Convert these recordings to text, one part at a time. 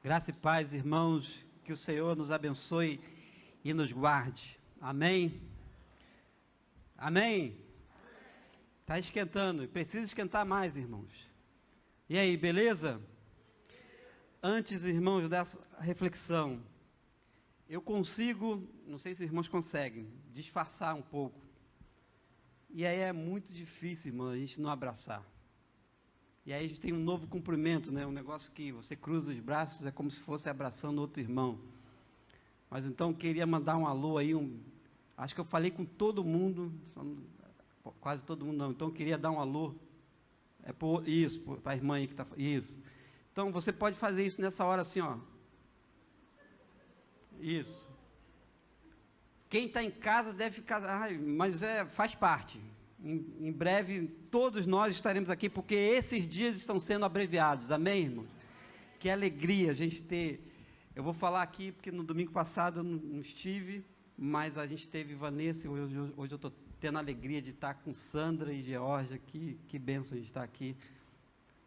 Graça e paz, irmãos, que o Senhor nos abençoe e nos guarde. Amém? Amém? Está esquentando, precisa esquentar mais, irmãos. E aí, beleza? Antes, irmãos, dessa reflexão, eu consigo, não sei se os irmãos conseguem, disfarçar um pouco. E aí é muito difícil, irmão, a gente não abraçar. E aí a gente tem um novo cumprimento, né? Um negócio que você cruza os braços, é como se fosse abraçando outro irmão. Mas então queria mandar um alô aí, acho que eu falei com todo mundo, quase todo mundo não, então queria dar um alô, para a irmã aí que está, isso. Então você pode fazer isso nessa hora assim, ó. Isso. Quem está em casa deve ficar, mas faz parte. Em breve, todos nós estaremos aqui, porque esses dias estão sendo abreviados, amém, irmãos? Que alegria a gente ter. Eu vou falar aqui, porque no domingo passado eu não estive, mas a gente teve Vanessa, e hoje eu estou tendo a alegria de estar com Sandra e Georgia, que bênção a gente estar aqui.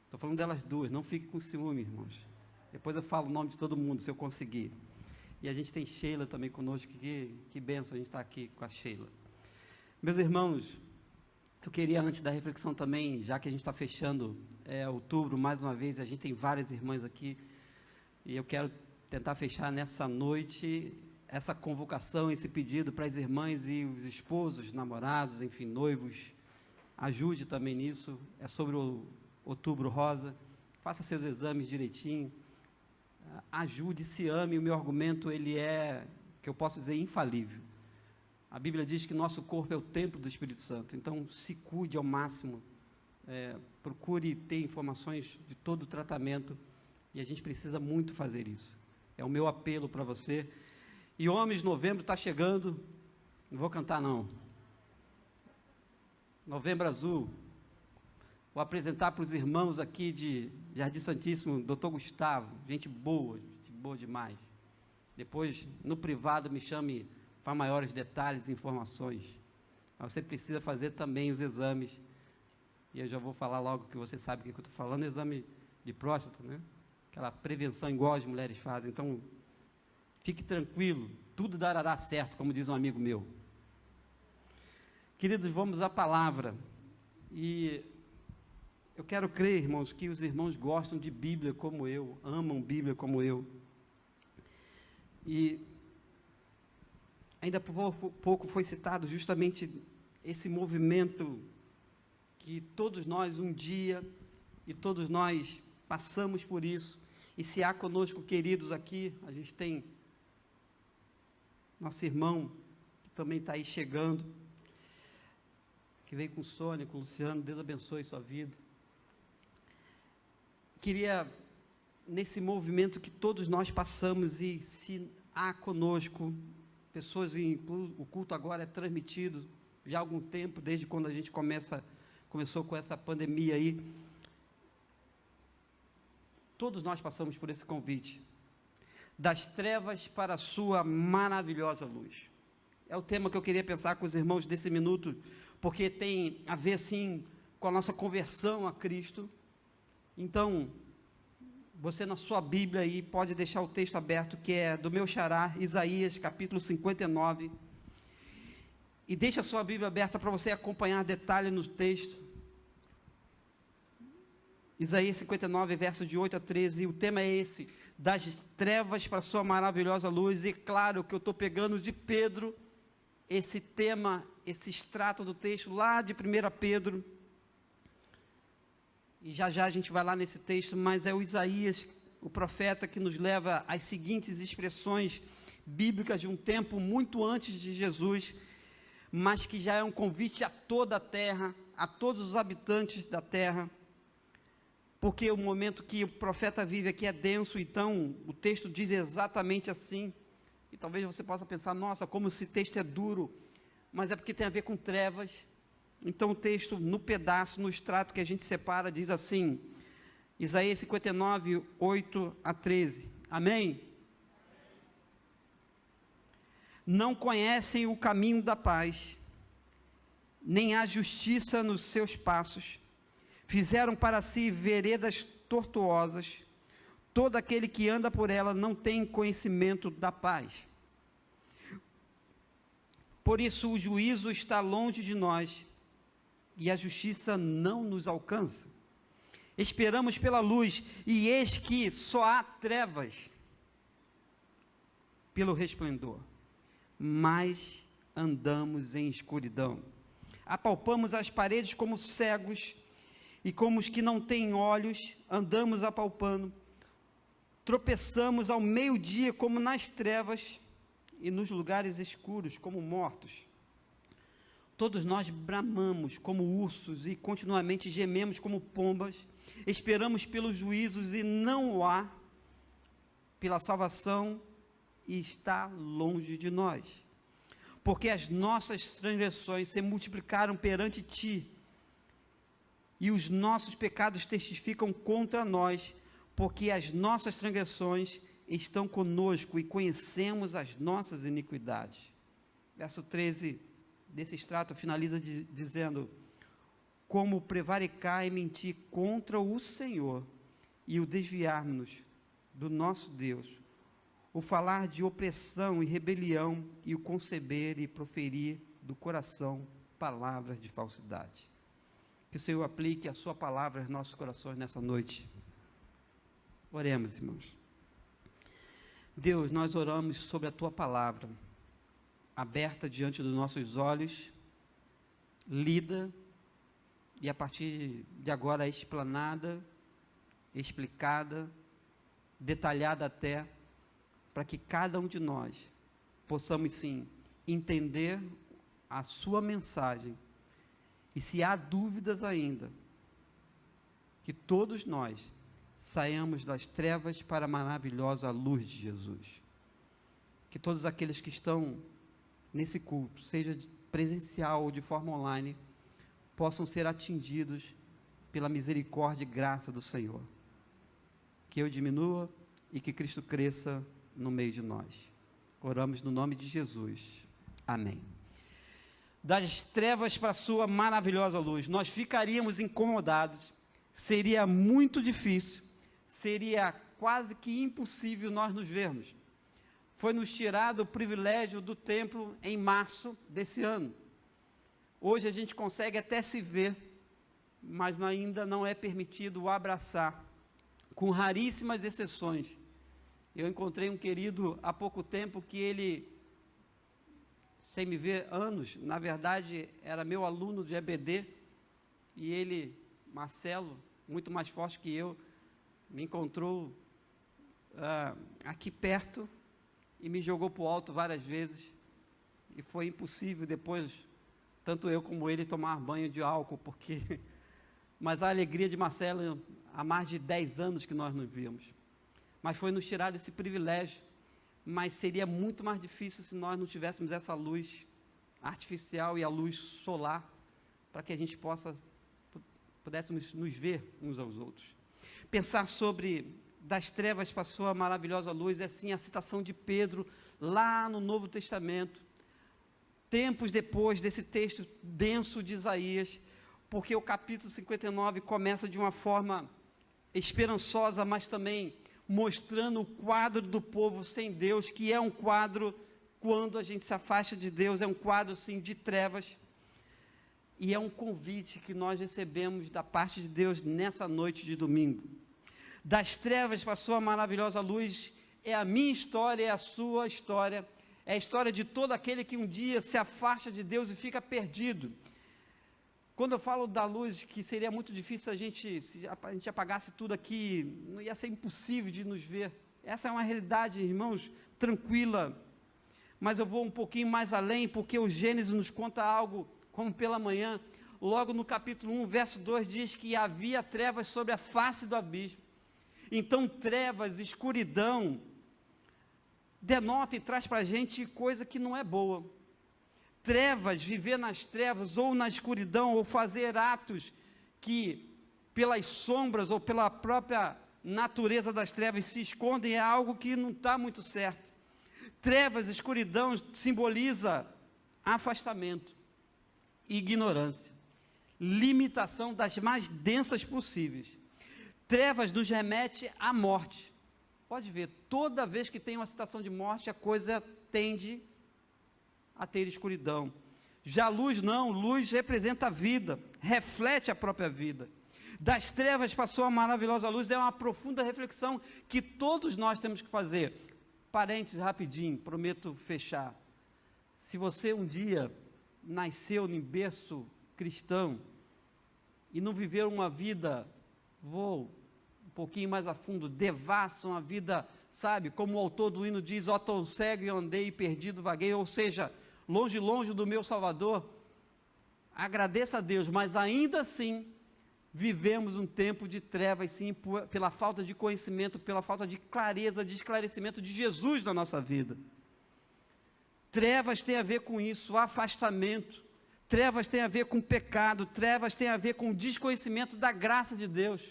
Estou falando delas duas, não fique com ciúme, irmãos. Depois eu falo o nome de todo mundo, se eu conseguir. E a gente tem Sheila também conosco, que bênção a gente estar aqui com a Sheila. Meus irmãos, eu queria, antes da reflexão também, já que a gente está fechando outubro, mais uma vez, a gente tem várias irmãs aqui, e eu quero tentar fechar nessa noite, essa convocação, esse pedido para as irmãs e os esposos, namorados, enfim, noivos, ajude também nisso, é sobre o Outubro Rosa, faça seus exames direitinho, ajude, se ame. O meu argumento, ele é, que eu posso dizer, infalível. A Bíblia diz que nosso corpo é o templo do Espírito Santo, então se cuide ao máximo, procure ter informações de todo o tratamento, e a gente precisa muito fazer isso. É o meu apelo para você. E homens, novembro está chegando, não vou cantar não, Novembro Azul, vou apresentar para os irmãos aqui de Jardim Santíssimo, Dr. Gustavo, gente boa demais. Depois, no privado, me chame para maiores detalhes e informações. Mas você precisa fazer também os exames, e eu já vou falar logo que você sabe o que eu estou falando, exame de próstata, né? Aquela prevenção igual as mulheres fazem. Então, fique tranquilo, tudo dará certo, como diz um amigo meu. Queridos, vamos à palavra, e eu quero crer, irmãos, que os irmãos gostam de Bíblia como eu, amam Bíblia como eu, e ainda por pouco foi citado justamente esse movimento que todos nós um dia, e todos nós passamos por isso, e se há conosco queridos aqui, a gente tem nosso irmão, que também está aí chegando, que veio com Sônia, com Luciano, Deus abençoe sua vida. Queria, nesse movimento que todos nós passamos, e se há conosco pessoas, o culto agora é transmitido já há algum tempo, desde quando a gente começou com essa pandemia aí. Todos nós passamos por esse convite, das trevas para a sua maravilhosa luz. É o tema que eu queria pensar com os irmãos desse minuto, porque tem a ver, sim, com a nossa conversão a Cristo. Então, você na sua Bíblia aí pode deixar o texto aberto, que é do meu xará, Isaías, capítulo 59, e deixa a sua Bíblia aberta para você acompanhar detalhe no texto. Isaías 59, versos de 8 a 13, e o tema é esse, das trevas para a sua maravilhosa luz. E claro que eu estou pegando de Pedro, esse tema, esse extrato do texto, lá de 1 Pedro, e já a gente vai lá nesse texto, mas é o Isaías, o profeta, que nos leva às seguintes expressões bíblicas de um tempo muito antes de Jesus, mas que já é um convite a toda a terra, a todos os habitantes da terra, porque o momento que o profeta vive aqui é denso. Então o texto diz exatamente assim, e talvez você possa pensar, nossa, como esse texto é duro, mas é porque tem a ver com trevas. Então o texto, no pedaço, no extrato que a gente separa, diz assim, Isaías 59, 8 a 13, amém? Não conhecem o caminho da paz, nem há justiça nos seus passos, fizeram para si veredas tortuosas, Todo aquele que anda por ela não tem conhecimento da paz. Por isso o juízo está longe de nós e a justiça não nos alcança. Esperamos pela luz e eis que só há trevas pelo resplendor, mas andamos em escuridão. Apalpamos as paredes como cegos e como os que não têm olhos, andamos apalpando. Tropeçamos ao meio-dia como nas trevas e nos lugares escuros como mortos. Todos nós bramamos como ursos e continuamente gememos como pombas. Esperamos pelos juízos e não há, pela salvação e está longe de nós. Porque as nossas transgressões se multiplicaram perante ti e os nossos pecados testificam contra nós, porque as nossas transgressões estão conosco e conhecemos as nossas iniquidades. Verso 13 desse extrato finaliza dizendo: como prevaricar e mentir contra o Senhor e o desviarmos do nosso Deus, o falar de opressão e rebelião e o conceber e proferir do coração palavras de falsidade. Que o Senhor aplique a sua palavra aos nossos corações nessa noite. Oremos, irmãos. Deus, nós oramos sobre a tua palavra, aberta diante dos nossos olhos, lida, e a partir de agora explanada, explicada, detalhada até, para que cada um de nós possamos sim entender a sua mensagem, e se há dúvidas ainda, que todos nós saiamos das trevas para a maravilhosa luz de Jesus. Que todos aqueles que estão nesse culto, seja presencial ou de forma online, possam ser atingidos pela misericórdia e graça do Senhor. Que eu diminua e que Cristo cresça no meio de nós. Oramos no nome de Jesus. Amém. Das trevas para a sua maravilhosa luz, nós ficaríamos incomodados, seria muito difícil, seria quase que impossível nós nos vermos. Foi nos tirado o privilégio do templo em março desse ano. Hoje a gente consegue até se ver, mas ainda não é permitido o abraçar, com raríssimas exceções. Eu encontrei um querido há pouco tempo que ele, sem me ver anos, na verdade era meu aluno de EBD, e ele, Marcelo, muito mais forte que eu, me encontrou aqui perto e me jogou para o alto várias vezes, e foi impossível depois, tanto eu como ele, tomar banho de álcool, porque... Mas a alegria de Marcelo, há mais de 10 anos que nós nos vimos, mas foi nos tirado esse privilégio, mas seria muito mais difícil se nós não tivéssemos essa luz artificial e a luz solar, para que a gente pudéssemos nos ver uns aos outros. Pensar sobre das trevas para a sua maravilhosa luz é sim a citação de Pedro, lá no Novo Testamento, tempos depois desse texto denso de Isaías, porque o capítulo 59 começa de uma forma esperançosa, mas também mostrando o quadro do povo sem Deus, que é um quadro, quando a gente se afasta de Deus, é um quadro sim de trevas, e é um convite que nós recebemos da parte de Deus nessa noite de domingo. Das trevas para a sua maravilhosa luz, é a minha história, é a sua história, é a história de todo aquele que um dia se afasta de Deus e fica perdido. Quando eu falo da luz, que seria muito difícil se a gente apagasse tudo aqui, não ia ser impossível de nos ver. Essa é uma realidade, irmãos, tranquila. Mas eu vou um pouquinho mais além, porque o Gênesis nos conta algo, como pela manhã, logo no capítulo 1, verso 2, diz que havia trevas sobre a face do abismo. Então, trevas, escuridão, denota e traz para a gente coisa que não é boa. Trevas, viver nas trevas, ou na escuridão, ou fazer atos que, pelas sombras, ou pela própria natureza das trevas, se escondem, é algo que não está muito certo. Trevas, escuridão, simboliza afastamento, ignorância, limitação das mais densas possíveis. Trevas nos remete à morte, Pode ver, toda vez que tem uma situação de morte, a coisa tende a ter escuridão. Já a luz não, luz representa a vida, reflete a própria vida. Das trevas passou a maravilhosa luz, é uma profunda reflexão que todos nós temos que fazer. Parênteses rapidinho, prometo fechar. Se você um dia nasceu em berço cristão e não viveu uma vida, vou um pouquinho mais a fundo, devassa, uma vida, sabe, como o autor do hino diz, ó tão cego eu andei e perdido vaguei, ou seja, longe, longe do meu Salvador, agradeça a Deus, mas ainda assim, vivemos um tempo de trevas, sim, pela falta de conhecimento, pela falta de clareza, de esclarecimento de Jesus na nossa vida. Trevas tem a ver com isso, afastamento, trevas tem a ver com pecado, trevas tem a ver com desconhecimento da graça de Deus.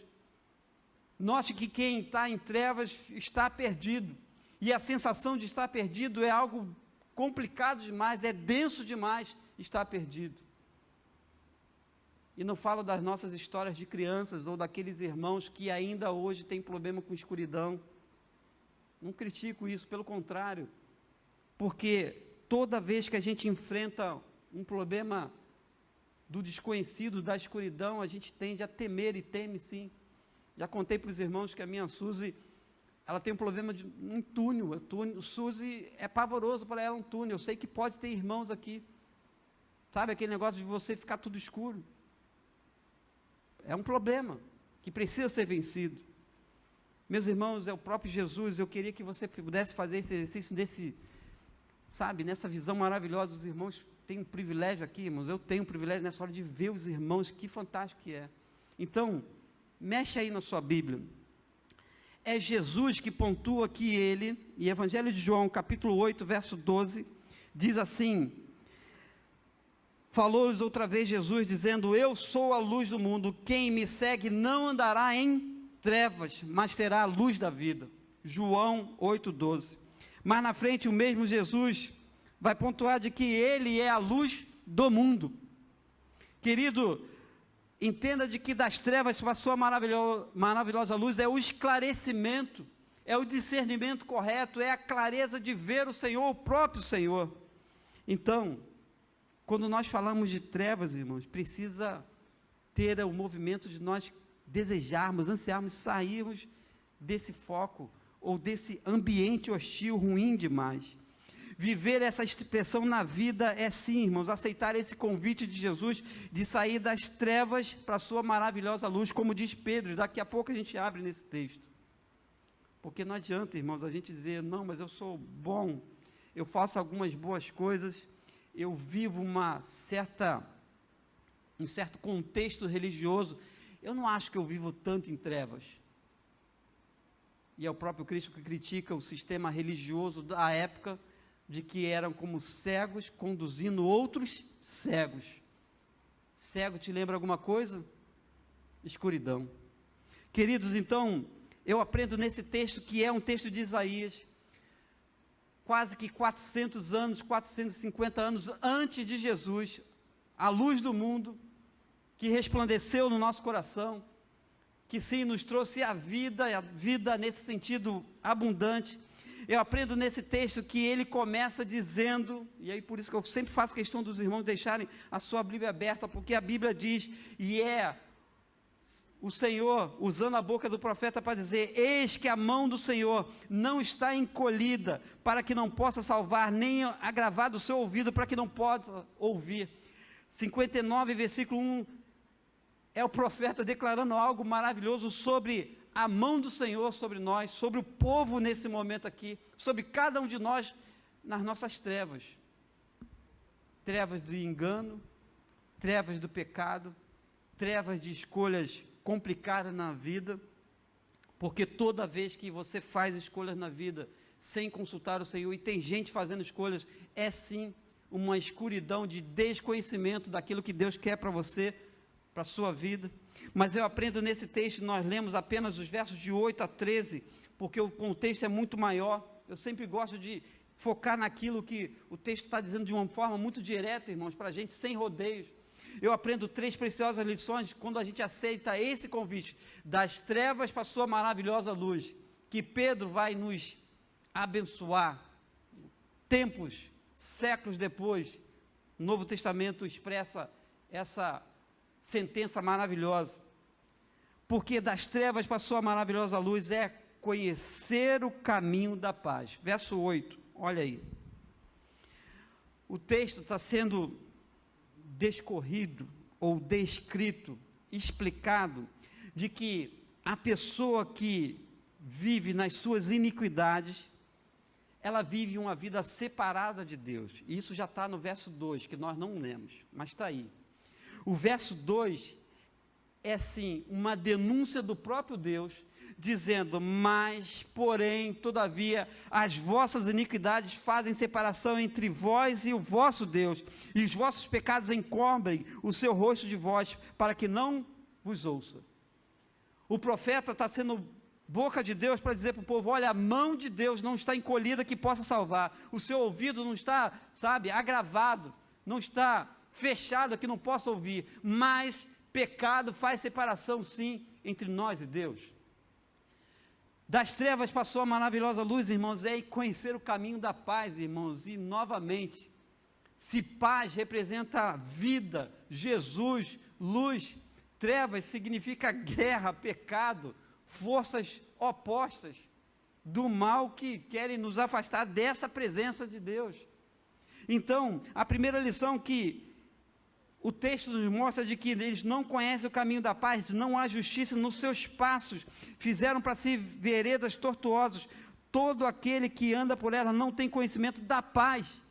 Note que quem está em trevas está perdido, e a sensação de estar perdido é algo complicado demais, é denso demais estar perdido. E não falo das nossas histórias de crianças, ou daqueles irmãos que ainda hoje têm problema com escuridão. Não critico isso, pelo contrário, porque toda vez que a gente enfrenta um problema do desconhecido, da escuridão, a gente tende a temer, e teme sim. Já contei para os irmãos que a minha Suzy, ela tem um problema de um túnel, Suzy é pavoroso para ela um túnel, eu sei que pode ter irmãos aqui, sabe aquele negócio de você ficar tudo escuro, é um problema, que precisa ser vencido. Meus irmãos, é o próprio Jesus, eu queria que você pudesse fazer esse exercício nessa visão maravilhosa. Os irmãos têm um privilégio aqui, irmãos, eu tenho um privilégio nessa hora de ver os irmãos, que fantástico que é. Então, mexe aí na sua Bíblia, é Jesus que pontua aqui ele, e Evangelho de João, capítulo 8, verso 12, diz assim, falou-lhes outra vez Jesus, dizendo, eu sou a luz do mundo, quem me segue não andará em trevas, mas terá a luz da vida. João 8, 12. Mas na frente o mesmo Jesus vai pontuar de que ele é a luz do mundo. Querido, entenda de que das trevas passou a maravilhosa luz, é o esclarecimento, é o discernimento correto, é a clareza de ver o Senhor, o próprio Senhor. Então, quando nós falamos de trevas, irmãos, precisa ter o movimento de nós desejarmos, ansiarmos, sairmos desse foco, ou desse ambiente hostil, ruim demais. Viver essa expressão na vida é sim, irmãos, aceitar esse convite de Jesus, de sair das trevas para a sua maravilhosa luz, como diz Pedro, daqui a pouco a gente abre nesse texto, porque não adianta, irmãos, a gente dizer, não, mas eu sou bom, eu faço algumas boas coisas, eu vivo um certo contexto religioso, eu não acho que eu vivo tanto em trevas. E é o próprio Cristo que critica o sistema religioso da época, de que eram como cegos conduzindo outros cegos. Cego te lembra alguma coisa? Escuridão. Queridos, então, eu aprendo nesse texto, que é um texto de Isaías, quase que 400 anos, 450 anos antes de Jesus, a luz do mundo, que resplandeceu no nosso coração, que sim, nos trouxe a vida nesse sentido abundante. Eu aprendo nesse texto que ele começa dizendo, e aí por isso que eu sempre faço questão dos irmãos deixarem a sua Bíblia aberta, porque a Bíblia diz, e é o Senhor usando a boca do profeta para dizer, eis que a mão do Senhor não está encolhida, para que não possa salvar, nem agravado o seu ouvido, para que não possa ouvir. 59, versículo 1, é o profeta declarando algo maravilhoso sobre a mão do Senhor sobre nós, sobre o povo nesse momento aqui, sobre cada um de nós nas nossas trevas. Trevas do engano, trevas do pecado, trevas de escolhas complicadas na vida, porque toda vez que você faz escolhas na vida sem consultar o Senhor, e tem gente fazendo escolhas, é sim uma escuridão de desconhecimento daquilo que Deus quer para você, para a sua vida. Mas eu aprendo nesse texto, nós lemos apenas os versos de 8 a 13, porque o contexto é muito maior. Eu sempre gosto de focar naquilo que o texto está dizendo de uma forma muito direta, irmãos, para a gente, sem rodeios. Eu aprendo 3 preciosas lições quando a gente aceita esse convite, das trevas para a sua maravilhosa luz. que Pedro vai nos abençoar. Tempos, séculos depois, o Novo Testamento expressa essa sentença maravilhosa. Porque das trevas passou a maravilhosa luz, é conhecer o caminho da paz. Verso 8, olha aí. O texto está sendo descorrido, ou descrito, explicado, de que a pessoa que vive nas suas iniquidades, ela vive uma vida separada de Deus. E isso já está no verso 2, que nós não lemos, mas está aí. O verso 2 é sim uma denúncia do próprio Deus, dizendo: mas, porém, todavia, as vossas iniquidades fazem separação entre vós e o vosso Deus, e os vossos pecados encobrem o seu rosto de vós, para que não vos ouça. O profeta está sendo boca de Deus para dizer para o povo: olha, a mão de Deus não está encolhida que possa salvar, o seu ouvido não está, agravado, não está fechado que não possa ouvir, mas pecado faz separação sim entre nós e Deus. Das trevas passou a maravilhosa luz, irmãos, é conhecer o caminho da paz, irmãos. E novamente, se paz representa vida, Jesus, luz, trevas significa guerra, pecado, forças opostas do mal que querem nos afastar dessa presença de Deus. Então, a primeira lição que o texto nos mostra de que eles não conhecem o caminho da paz, não há justiça nos seus passos, fizeram para si veredas tortuosas, todo aquele que anda por ela não tem conhecimento da paz.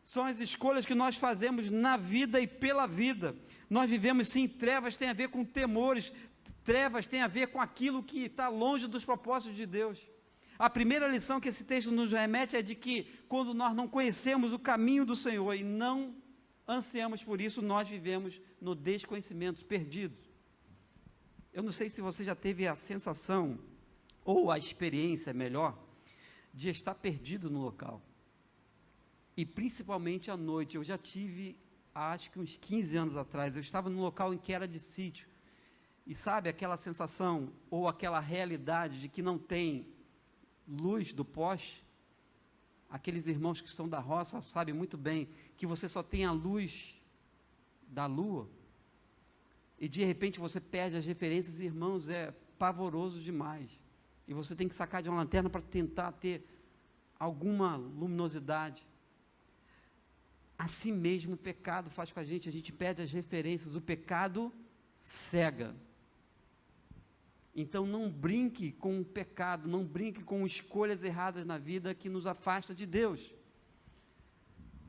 São as escolhas que nós fazemos na vida e pela vida. Nós vivemos sim, trevas tem a ver com temores, trevas tem a ver com aquilo que está longe dos propósitos de Deus. A primeira lição que esse texto nos remete é de que quando nós não conhecemos o caminho do Senhor e não ansiamos por isso, nós vivemos no desconhecimento, perdido. Eu não sei se você já teve a sensação, ou a experiência melhor, de estar perdido no local. E principalmente à noite. Eu já tive, acho que uns 15 anos atrás, eu estava num local em que era de sítio. E sabe aquela sensação, ou aquela realidade de que não tem luz do poste? Aqueles irmãos que estão da roça sabem muito bem que você só tem a luz da lua, e de repente você perde as referências, irmãos, é pavoroso demais, e você tem que sacar de uma lanterna para tentar ter alguma luminosidade. Assim mesmo o pecado faz com a gente perde as referências, o pecado cega. Então não brinque com o pecado, não brinque com escolhas erradas na vida que nos afasta de Deus.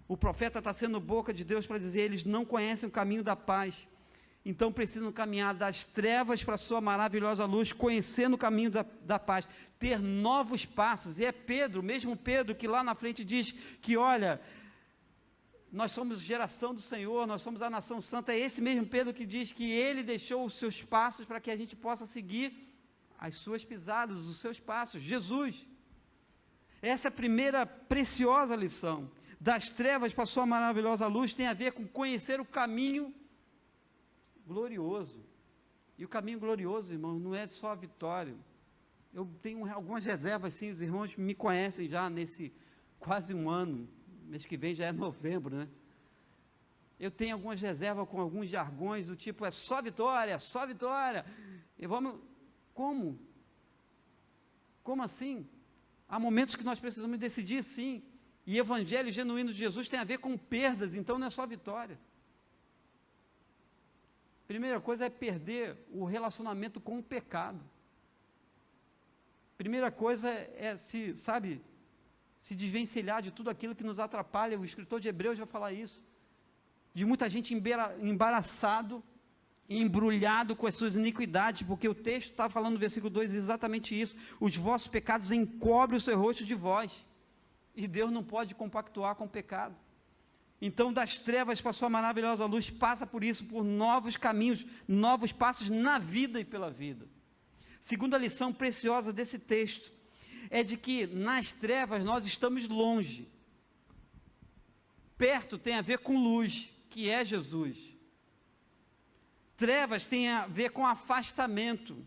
O profeta está sendo boca de Deus para dizer: eles não conhecem o caminho da paz, então precisam caminhar das trevas para a sua maravilhosa luz, conhecendo o caminho da paz, ter novos passos. E é Pedro, mesmo Pedro, que lá na frente diz que, olha, nós somos geração do Senhor, nós somos a nação santa. É esse mesmo Pedro que diz que ele deixou os seus passos para que a gente possa seguir as suas pisadas, os seus passos, Jesus. Essa é a primeira preciosa lição. Das trevas para a sua maravilhosa luz tem a ver com conhecer o caminho glorioso. E o caminho glorioso, irmão, não é só a vitória. Eu tenho algumas reservas, sim, os irmãos me conhecem já nesse quase um ano. Mês que vem já é novembro, né? Eu tenho algumas reservas com alguns jargões do tipo: é só vitória, só vitória. E vamos, como? Como assim? Há momentos que nós precisamos decidir, sim. E evangelho genuíno de Jesus tem a ver com perdas, então não é só vitória. Primeira coisa é perder o relacionamento com o pecado. Primeira coisa é se desvencilhar de tudo aquilo que nos atrapalha. O escritor de Hebreus vai falar isso, de muita gente embaraçado, embrulhado com as suas iniquidades, porque o texto está falando no versículo 2 exatamente isso: os vossos pecados encobrem o seu rosto de vós, e Deus não pode compactuar com o pecado. Então, das trevas para a sua maravilhosa luz, passa por isso, por novos caminhos, novos passos na vida e pela vida. Segunda lição preciosa desse texto é de que nas trevas nós estamos longe. Perto tem a ver com luz, que é Jesus. Trevas tem a ver com afastamento,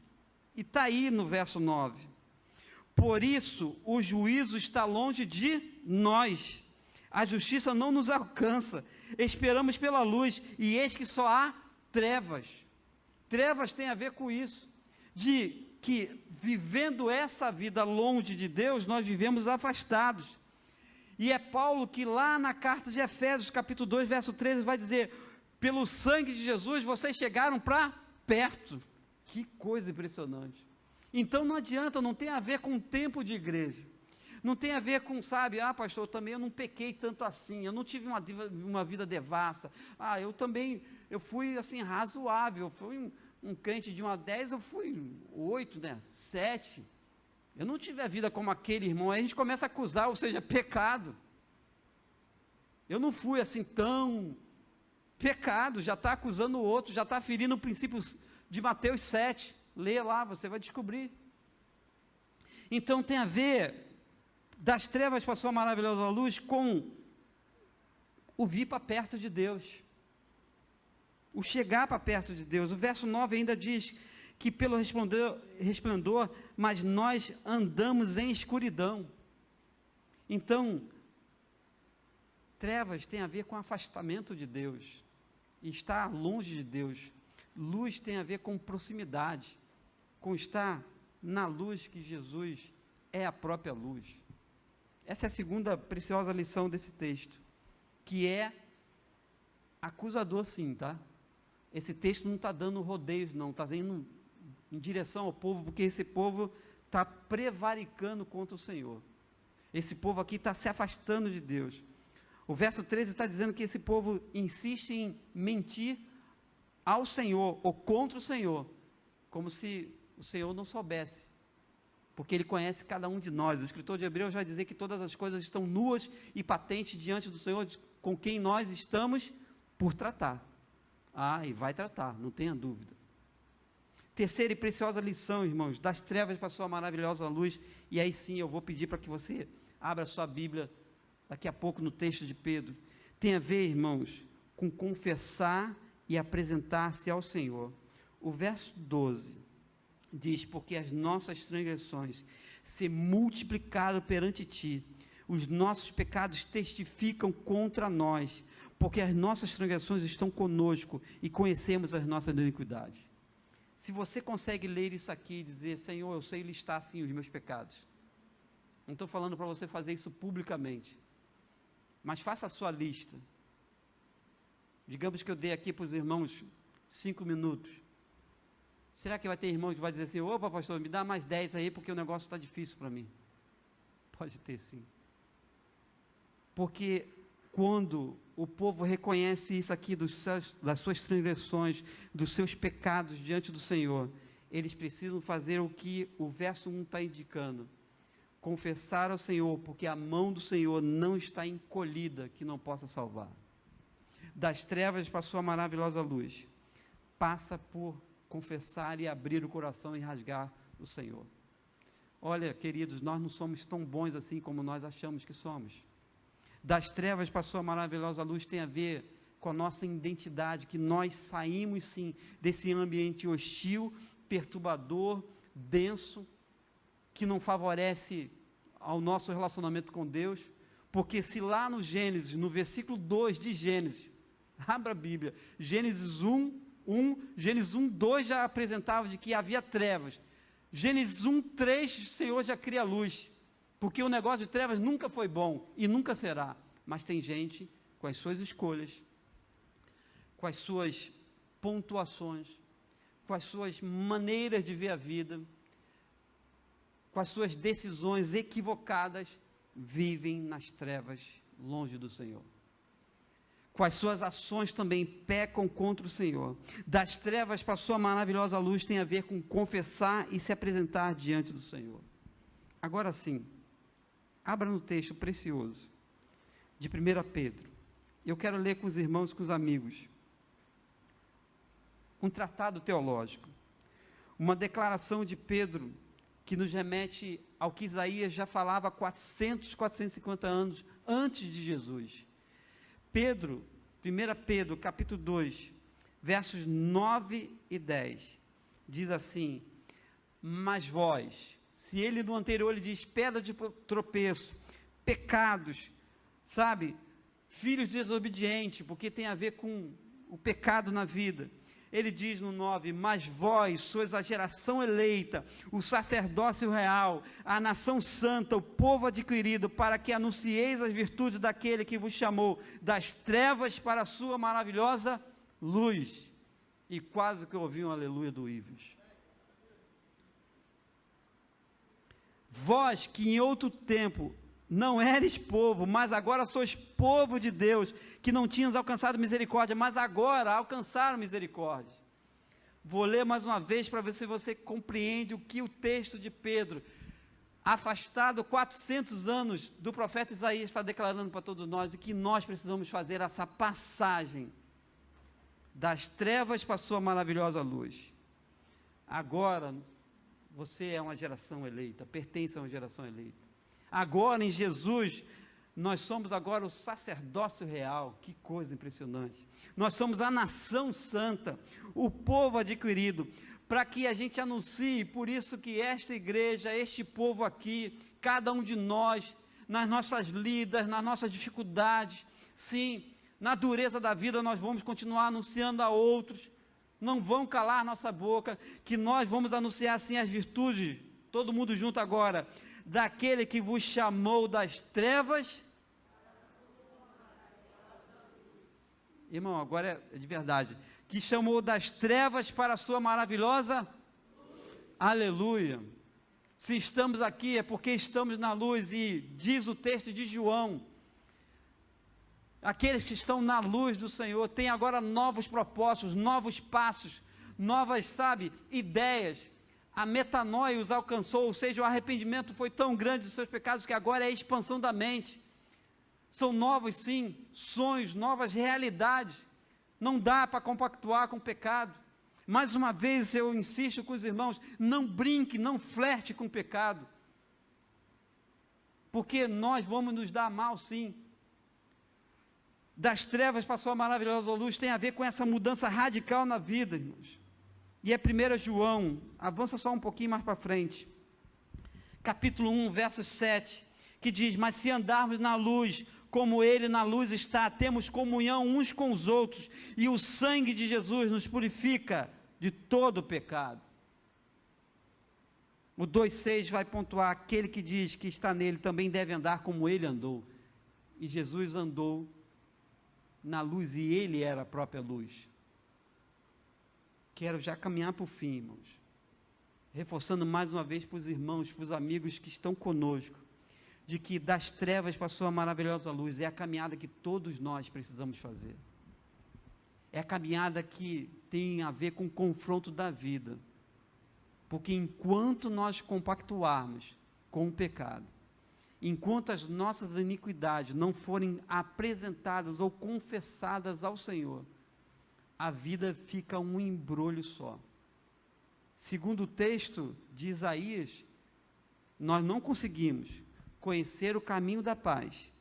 e está aí no verso 9. Por isso, o juízo está longe de nós. A justiça não nos alcança. Esperamos pela luz, e eis que só há trevas. Trevas tem a ver com isso, de que vivendo essa vida longe de Deus, nós vivemos afastados. E é Paulo que lá na carta de Efésios, capítulo 2, verso 13, vai dizer: pelo sangue de Jesus, vocês chegaram para perto. Que coisa impressionante. Então não adianta, não tem a ver com o tempo de igreja, não tem a ver com, sabe, pastor, também eu não pequei tanto assim, eu não tive uma vida devassa, eu fui assim razoável, eu fui um crente de 1 a 10, eu fui 8, 7, eu não tive a vida como aquele irmão. Aí a gente começa a acusar, ou seja, pecado. Eu não fui assim tão pecado, já está acusando o outro, já está ferindo o princípio de Mateus 7, lê lá, você vai descobrir. Então tem a ver, das trevas para a sua maravilhosa luz, com o vir para perto de Deus, o chegar para perto de Deus. O verso 9 ainda diz que pelo resplendor, mas nós andamos em escuridão. Então, trevas tem a ver com afastamento de Deus, e estar longe de Deus. Luz tem a ver com proximidade, com estar na luz, que Jesus é a própria luz. Essa é a segunda preciosa lição desse texto, que é acusador, sim, tá? Esse texto não está dando rodeios, não, está indo em direção ao povo, porque esse povo está prevaricando contra o Senhor. Esse povo aqui está se afastando de Deus. O verso 13 está dizendo que esse povo insiste em mentir ao Senhor, ou contra o Senhor, como se o Senhor não soubesse, porque Ele conhece cada um de nós. O escritor de Hebreus vai dizer que todas as coisas estão nuas e patentes diante do Senhor, com quem nós estamos por tratar. E vai tratar, não tenha dúvida. Terceira e preciosa lição, irmãos, das trevas para a sua maravilhosa luz. E aí sim, eu vou pedir para que você abra a sua Bíblia, daqui a pouco, no texto de Pedro. Tem a ver, irmãos, com confessar e apresentar-se ao Senhor. O verso 12 diz: porque as nossas transgressões se multiplicaram perante ti, os nossos pecados testificam contra nós, porque as nossas transgressões estão conosco e conhecemos as nossas iniquidades. Se você consegue ler isso aqui e dizer: Senhor, eu sei listar sim os meus pecados, não estou falando para você fazer isso publicamente, mas faça a sua lista. Digamos que eu dei aqui para os irmãos 5 minutos. Será que vai ter irmão que vai dizer assim: opa, pastor, me dá mais 10 aí, porque o negócio está difícil para mim? Pode ter, sim. Porque quando o povo reconhece isso aqui das suas transgressões, dos seus pecados diante do Senhor, eles precisam fazer o que o verso 1 está indicando: confessar ao Senhor, porque a mão do Senhor não está encolhida, que não possa salvar. Das trevas para a sua maravilhosa luz, passa por confessar e abrir o coração e rasgar o Senhor. Olha, queridos, nós não somos tão bons assim como nós achamos que somos. Das trevas para a sua maravilhosa luz tem a ver com a nossa identidade, que nós saímos sim desse ambiente hostil, perturbador, denso, que não favorece ao nosso relacionamento com Deus, porque se lá no Gênesis, no versículo 2 de Gênesis, abra a Bíblia, Gênesis 1:2 já apresentava de que havia trevas. Gênesis 1:3, o Senhor já cria luz, porque o negócio de trevas nunca foi bom e nunca será. Mas tem gente, com as suas escolhas, com as suas pontuações, com as suas maneiras de ver a vida, com as suas decisões equivocadas, vivem nas trevas, longe do Senhor. Com as suas ações também pecam contra o Senhor. Das trevas para a sua maravilhosa luz tem a ver com confessar e se apresentar diante do Senhor. Agora sim, abra no texto precioso de 1 Pedro. Eu quero ler com os irmãos e com os amigos um tratado teológico, uma declaração de Pedro que nos remete ao que Isaías já falava 450 anos antes de Jesus. Pedro, 1 Pedro, capítulo 2, versos 9 e 10, diz assim: mas vós, Se ele no anterior ele diz pedra de tropeço, pecados, sabe? Filhos desobedientes, porque tem a ver com o pecado na vida. Ele diz no 9, mas vós sois a geração eleita, o sacerdócio real, a nação santa, o povo adquirido, para que anuncieis as virtudes daquele que vos chamou das trevas para a sua maravilhosa luz. E quase que eu ouvi um aleluia do Ives. Vós que em outro tempo não eres povo, mas agora sois povo de Deus, que não tinhas alcançado misericórdia, mas agora alcançaram misericórdia. Vou ler mais uma vez para ver se você compreende o que o texto de Pedro, afastado 400 anos do profeta Isaías, está declarando para todos nós, e que nós precisamos fazer essa passagem das trevas para a sua maravilhosa luz. Agora, você é uma geração eleita, pertence a uma geração eleita. Agora, em Jesus, nós somos agora o sacerdócio real. Que coisa impressionante. Nós somos a nação santa, o povo adquirido, para que a gente anuncie. Por isso que esta igreja, este povo aqui, cada um de nós, nas nossas lidas, nas nossas dificuldades, sim, na dureza da vida, nós vamos continuar anunciando a outros, não vão calar nossa boca, que nós vamos anunciar sim as virtudes, todo mundo junto agora, daquele que vos chamou das trevas. Irmão, agora é de verdade, que chamou das trevas para a sua maravilhosa luz. Aleluia. Se estamos aqui é porque estamos na luz, e diz o texto de João, aqueles que estão na luz do Senhor têm agora novos propósitos, novos passos, novas, sabe, ideias. A metanoia os alcançou, ou seja, o arrependimento foi tão grande dos seus pecados que agora é a expansão da mente. São novos, sim, sonhos, novas realidades. Não dá para compactuar com o pecado. Mais uma vez eu insisto com os irmãos, não brinque, não flerte com o pecado, porque nós vamos nos dar mal, sim. Das trevas para a sua maravilhosa luz tem a ver com essa mudança radical na vida, irmãos. E é 1 João, avança só um pouquinho mais para frente, capítulo 1, verso 7, que diz, mas se andarmos na luz, como ele na luz está, temos comunhão uns com os outros, e o sangue de Jesus nos purifica de todo o pecado. O 2,6 vai pontuar, aquele que diz que está nele também deve andar como ele andou, e Jesus andou na luz, e ele era a própria luz. Quero já caminhar para o fim, irmãos, reforçando mais uma vez para os irmãos, para os amigos que estão conosco, de que das trevas para a sua maravilhosa luz, é a caminhada que todos nós precisamos fazer, é a caminhada que tem a ver com o confronto da vida, porque enquanto nós compactuarmos com o pecado, enquanto as nossas iniquidades não forem apresentadas ou confessadas ao Senhor, a vida fica um embrulho só. Segundo o texto de Isaías, nós não conseguimos conhecer o caminho da paz,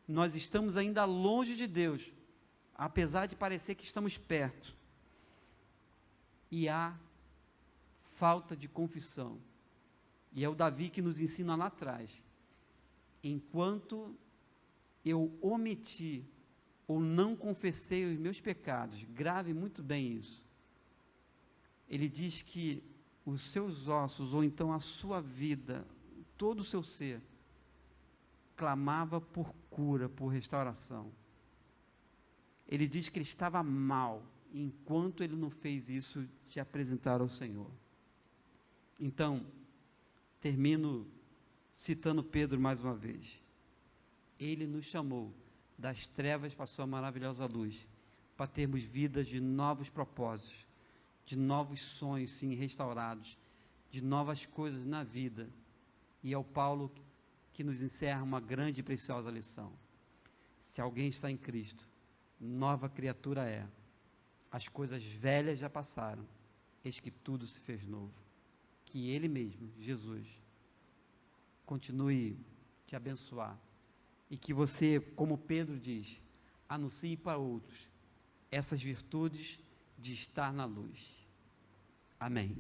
nós estamos ainda longe de Deus, apesar de parecer que estamos perto, e há falta de confissão, e é o Davi que nos ensina lá atrás, enquanto eu omiti, ou não confessei os meus pecados, grave muito bem isso, ele diz que os seus ossos, ou então a sua vida, todo o seu ser, clamava por cura, por restauração. Ele diz que ele estava mal, enquanto ele não fez isso de apresentar ao Senhor. Então, termino citando Pedro mais uma vez. Ele nos chamou das trevas para a sua maravilhosa luz, para termos vidas de novos propósitos, de novos sonhos, sim, restaurados, de novas coisas na vida. E é o Paulo que nos encerra uma grande e preciosa lição. Se alguém está em Cristo, nova criatura é. As coisas velhas já passaram, eis que tudo se fez novo. Que Ele mesmo, Jesus, continue te abençoar, e que você, como Pedro diz, anuncie para outros essas virtudes de estar na luz. Amém.